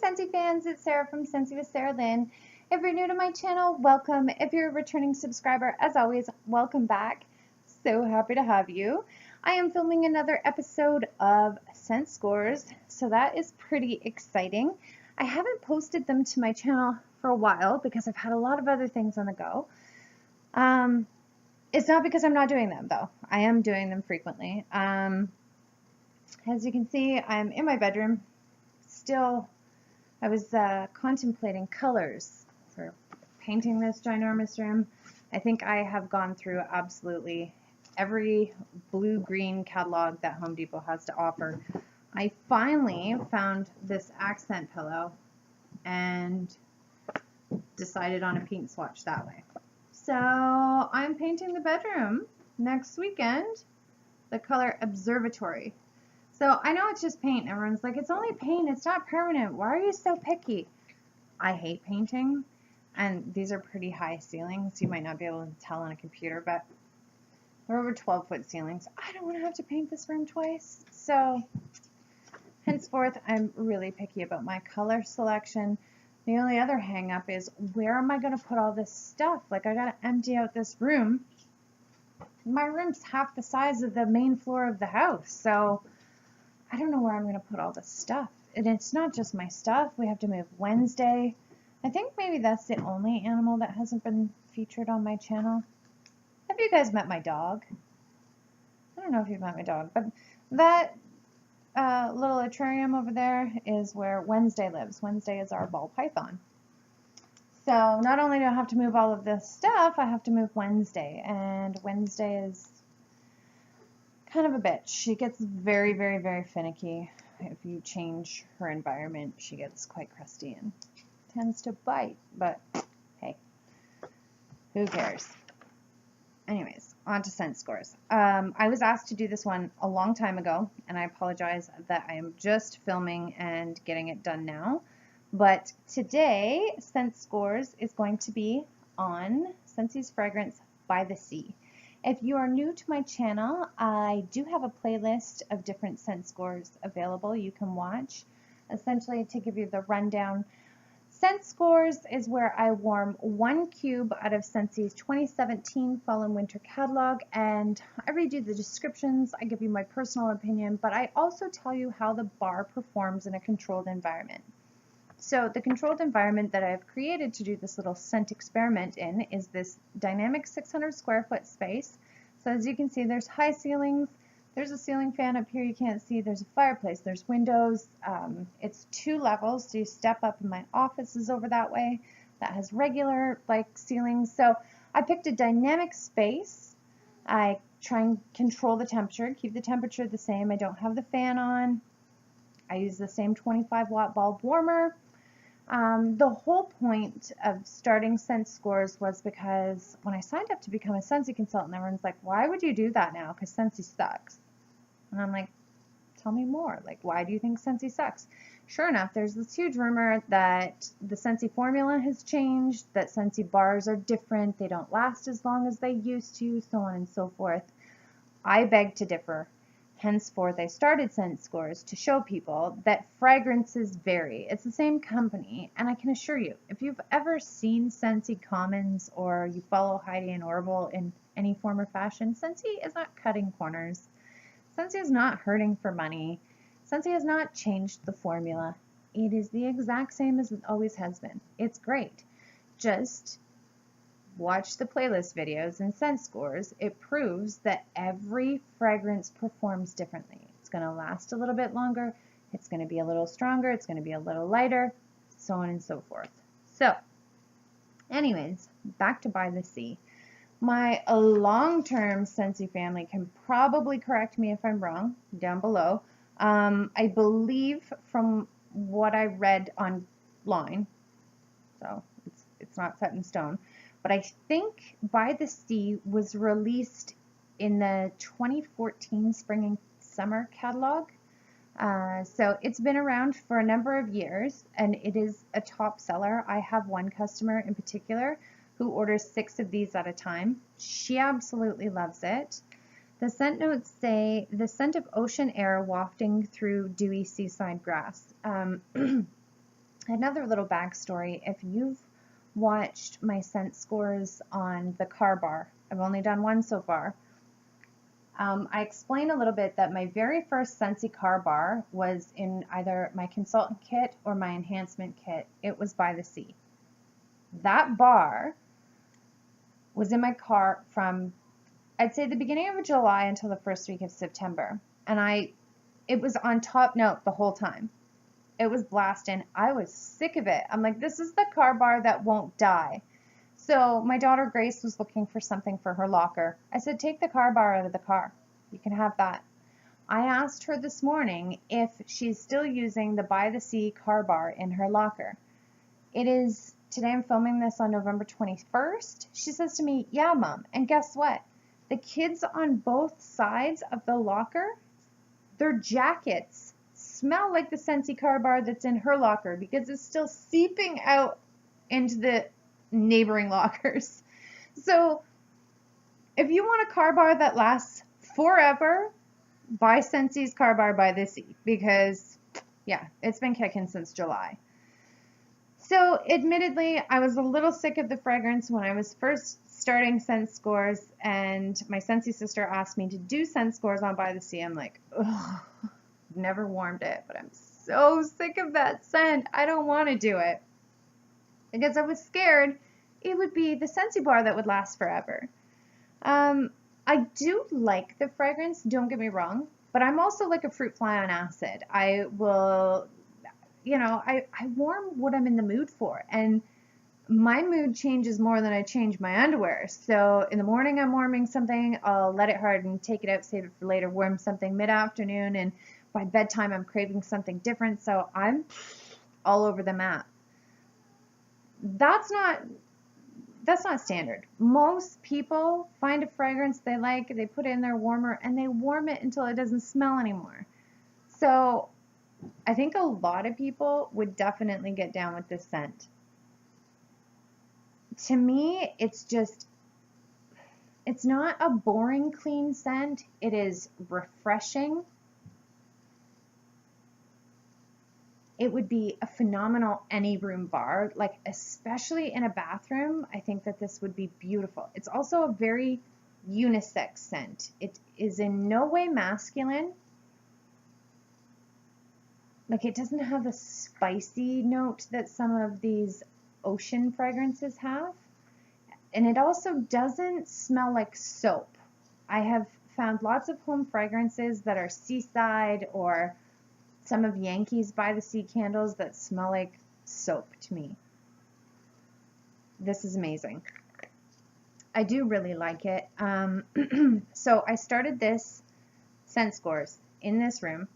Scentsy fans, it's Sarah from Scentsy with Sarah Lynn. If you're new to my channel, welcome. If you're a returning subscriber, as always, welcome back. So happy to have you. I am filming another episode of Scent Scores, so that is pretty exciting. I haven't posted them to my channel for a while because I've had a lot of other things on the go. It's not because I'm not doing them, though. I am doing them frequently. As you can see, I'm in my bedroom. Still, I was contemplating colors for painting this ginormous room. I think I have gone through absolutely every blue-green catalog that Home Depot has to offer. I finally found this accent pillow and decided on a paint swatch that way. So I'm painting the bedroom next weekend, the color Observatory. So I know it's just paint. Everyone's like, it's only paint. It's not permanent. Why are you so picky? I hate painting. And these are pretty high ceilings. You might not be able to tell on a computer, but they're over 12-foot ceilings. I don't want to have to paint this room twice. So henceforth, I'm really picky about my color selection. The only other hang up is, where am I going to put all this stuff? Like, I got to empty out this room. My room's half the size of the main floor of the house. So I don't know where I'm going to put all this stuff. And it's not just my stuff. We have to move Wednesday. I think maybe that's the only animal that hasn't been featured on my channel. Have you guys met my dog? I don't know if you've met my dog, but that little atrium over there is where Wednesday lives. Wednesday is our ball python. So not only do I have to move all of this stuff, I have to move Wednesday. And Wednesday is kind of a bitch. She gets very, very, very finicky. If you change her environment, she gets quite crusty and tends to bite. But hey, who cares? Anyways, on to scent scores. I was asked to do this one a long time ago, and I apologize that I am just filming and getting it done now. But today, Scent Scores is going to be on Scentsy's Fragrance by the Sea. If you are new to my channel, I do have a playlist of different scent scores available you can watch. Essentially, to give you the rundown, Scent Scores is where I warm 1 cube out of Scentsy's 2017 Fall and Winter catalog, and I read you the descriptions, I give you my personal opinion, but I also tell you how the bar performs in a controlled environment. So the controlled environment that I've created to do this little scent experiment in is this dynamic 600 square foot space. So as you can see, there's high ceilings, there's a ceiling fan up here you can't see, there's a fireplace, there's windows, it's 2 levels, so you step up and my office is over that way. That has regular like ceilings. So I picked a dynamic space. I try and control the temperature, keep the temperature the same. I don't have the fan on. I use the same 25-watt bulb warmer. The whole point of starting Scent Scores was because when I signed up to become a Scentsy Consultant, everyone's like, why would you do that now? Because Scentsy sucks. And I'm like, tell me more. Like, why do you think Scentsy sucks? Sure enough, there's this huge rumor that the Scentsy formula has changed, that Scentsy bars are different, they don't last as long as they used to, so on and so forth. I beg to differ. Henceforth, I started Scent Scores to show people that fragrances vary. It's the same company, and I can assure you, if you've ever seen Scentsy Commons or you follow Heidi and Orville in any form or fashion, Scentsy is not cutting corners. Scentsy is not hurting for money. Scentsy has not changed the formula. It is the exact same as it always has been. It's great. Just watch the playlist videos and Scent Scores. It proves that every fragrance performs differently. It's going to last a little bit longer. It's going to be a little stronger. It's going to be a little lighter, so on and so forth. So, anyways, back to By the Sea. My long-term Scentsy family can probably correct me if I'm wrong down below. I believe from what I read online, so it's not set in stone, but I think By the Sea was released in the 2014 Spring and Summer catalog. So it's been around for a number of years, and it is a top seller. I have one customer in particular who orders 6 of these at a time. She absolutely loves it. The scent notes say, the scent of ocean air wafting through dewy seaside grass. Another little backstory, if you've watched my scent scores on the car bar, I've only done one so far, I explained a little bit that my very first Scentsy car bar was in either my consultant kit or my enhancement kit. It was By the Sea. That bar was in my car from, I'd say, the beginning of July until the first week of September. And it was on top note the whole time. It was blasting. I was sick of it. I'm like, this is the car bar that won't die. So my daughter Grace was looking for something for her locker. I said, take the car bar out of the car. You can have that. I asked her this morning if she's still using the By the Sea car bar in her locker. Today I'm filming this on November 21st. She says to me, yeah, Mom. And guess what? The kids on both sides of the locker, their jackets smell like the Scentsy car bar that's in her locker because it's still seeping out into the neighboring lockers. So if you want a car bar that lasts forever, buy Scentsy's car bar By the Sea, because yeah, it's been kicking since July. So admittedly, I was a little sick of the fragrance when I was first starting scent scores, and my Scentsy sister asked me to do scent scores on By the Sea. I'm like, ugh, never warmed it, but I'm so sick of that scent. I don't want to do it because I was scared it would be the Scentsy bar that would last forever. I do like the fragrance, don't get me wrong, but I'm also like a fruit fly on acid. I will, I warm what I'm in the mood for, and my mood changes more than I change my underwear. So in the morning I'm warming something, I'll let it harden, take it out, save it for later, warm something mid-afternoon, and by bedtime I'm craving something different, so I'm all over the map. That's not standard. Most people find a fragrance they like, they put it in their warmer, and they warm it until it doesn't smell anymore. So I think a lot of people would definitely get down with this scent. To me, it's not a boring, clean scent. It is refreshing. It would be a phenomenal any room bar, like especially in a bathroom. I think that this would be beautiful. It's also a very unisex scent. It is in no way masculine. Like, it doesn't have the spicy note that some of these ocean fragrances have. And it also doesn't smell like soap. I have found lots of home fragrances that are seaside or some of Yankees By the Sea candles that smell like soap to me. This is amazing. I do really like it. So I started this scent scores in this room.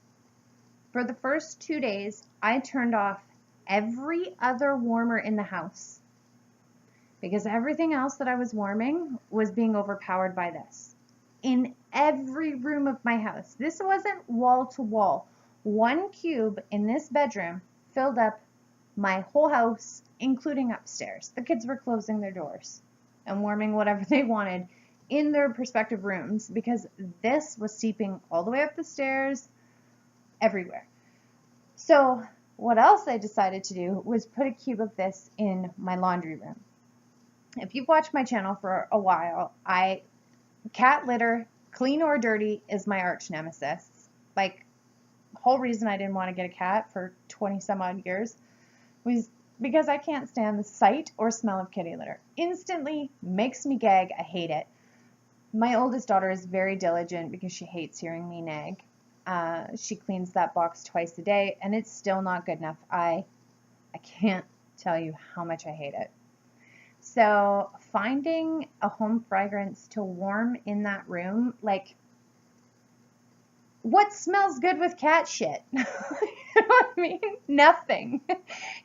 For the first 2 days, I turned off every other warmer in the house because everything else that I was warming was being overpowered by this. In every room of my house. This wasn't wall to wall. One cube in this bedroom filled up my whole house, including upstairs. The kids were closing their doors and warming whatever they wanted in their respective rooms because this was seeping all the way up the stairs, everywhere. So what else I decided to do was put a cube of this in my laundry room. If you've watched my channel for a while, cat litter, clean or dirty, is my arch nemesis. Like, the whole reason I didn't want to get a cat for 20 some odd years was because I can't stand the sight or smell of kitty litter. Instantly makes me gag. I hate it. My oldest daughter is very diligent because she hates hearing me nag. She cleans that box twice a day, and it's still not good enough. I can't tell you how much I hate it. So finding a home fragrance to warm in that room, like, what smells good with cat shit? You know what I mean? Nothing.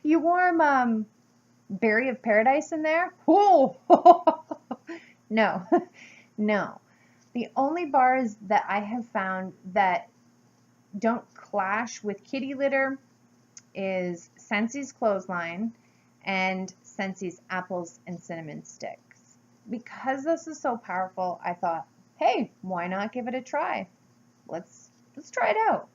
You warm Berry of Paradise in there? Oh, no, no. The only bars that I have found that don't clash with kitty litter is Scentsy's Clothesline and Scentsy's Apples and Cinnamon Sticks. Because this is so powerful, I thought, hey, why not give it a try? Let's try it out.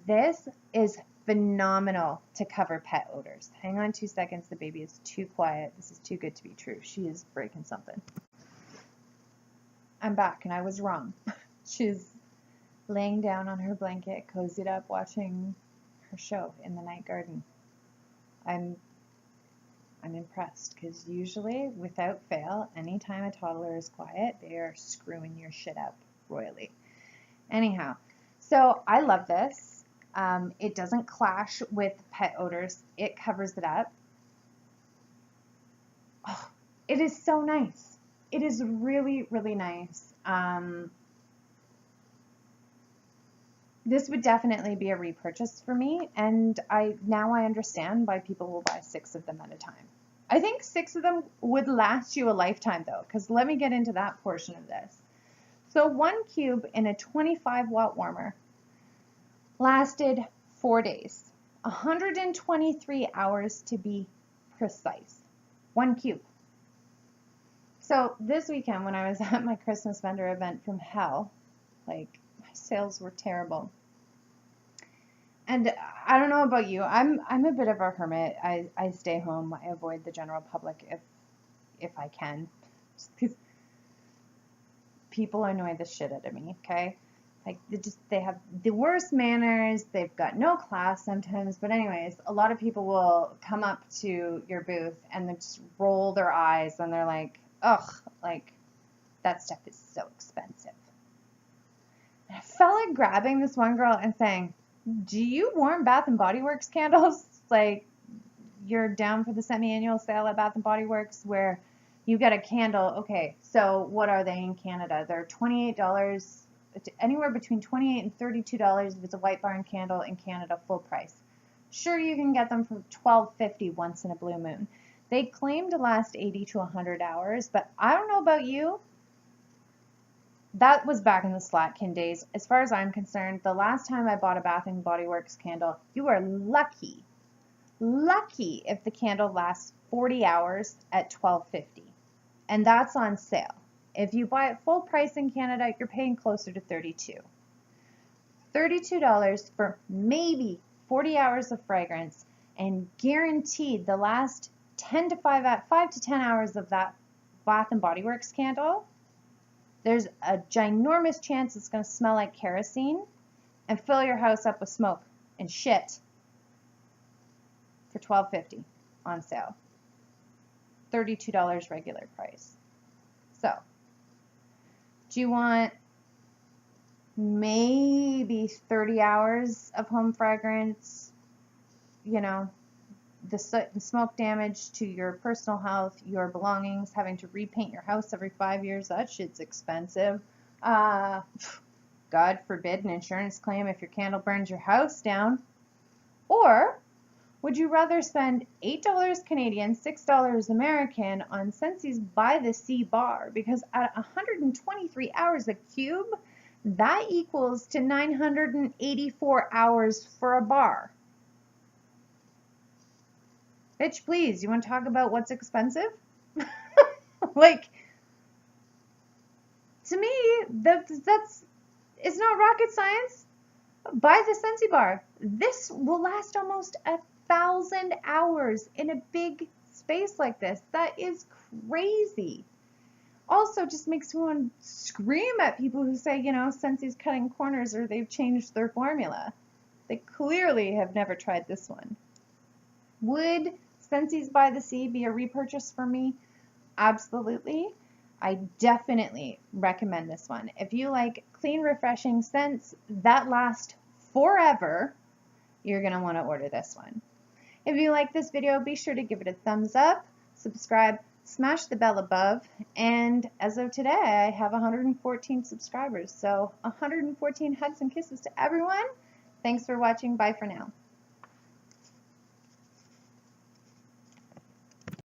This is phenomenal to cover pet odors. Hang on 2 seconds. The baby is too quiet. This is too good to be true. She is breaking something. I'm back, and I was wrong. She's laying down on her blanket, cozied up, watching her show in the night garden. I'm impressed, because usually, without fail, anytime a toddler is quiet, they are screwing your shit up royally. Anyhow, so I love this. It doesn't clash with pet odors. It covers it up. Oh, it is so nice. It is really, really nice. This would definitely be a repurchase for me, and now I understand why people will buy 6 of them at a time. I think 6 of them would last you a lifetime, though, because let me get into that portion of this. So 1 cube in a 25-watt warmer lasted 4 days, 123 hours to be precise. 1 cube. So this weekend, when I was at my Christmas vendor event from hell, like, my sales were terrible. And I don't know about you, I'm a bit of a hermit. I stay home. I avoid the general public if I can. Just because people annoy the shit out of me, okay? Like, they have the worst manners. They've got no class sometimes. But anyways, a lot of people will come up to your booth and they just roll their eyes and they're like, ugh, like, that stuff is so expensive. And I felt like grabbing this one girl and saying, do you warm Bath & Body Works candles? Like, you're down for the semi-annual sale at Bath & Body Works where you get a candle. Okay, so what are they in Canada? They're $28, anywhere between $28 and $32 if it's a White Barn candle in Canada, full price. Sure, you can get them for $12.50 once in a blue moon. They claim to last 80 to 100 hours, but I don't know about you. That was back in the Slatkin days. As far as I'm concerned, the last time I bought a Bath & Body Works candle, you are lucky if the candle lasts 40 hours at $12.50. And that's on sale. If you buy it full price in Canada, you're paying closer to $32. $32 for maybe 40 hours of fragrance, and guaranteed the last 5 to 10 hours of that Bath & Body Works candle, there's a ginormous chance it's going to smell like kerosene and fill your house up with smoke and shit for $12.50 on sale. $32 regular price. So, do you want maybe 30 hours of home fragrance, you know, the soot and smoke damage to your personal health, your belongings, having to repaint your house every 5 years, that shit's expensive. God forbid an insurance claim if your candle burns your house down. Or would you rather spend $8 Canadian, $6 American on Scentsy's By the Sea bar? Because at 123 hours a cube, that equals to 984 hours for a bar. Bitch, please, you want to talk about what's expensive? Like, to me, it's not rocket science. Buy the Scentsy bar. This will last almost 1,000 hours in a big space like this. That is crazy. Also, just makes me want to scream at people who say, you know, Scentsy's cutting corners or they've changed their formula. They clearly have never tried this one. Would Scentsy's By the Sea be a repurchase for me? Absolutely. I definitely recommend this one. If you like clean, refreshing scents that last forever, you're going to want to order this one. If you like this video, be sure to give it a thumbs up, subscribe, smash the bell above, and as of today, I have 114 subscribers. So 114 hugs and kisses to everyone. Thanks for watching. Bye for now.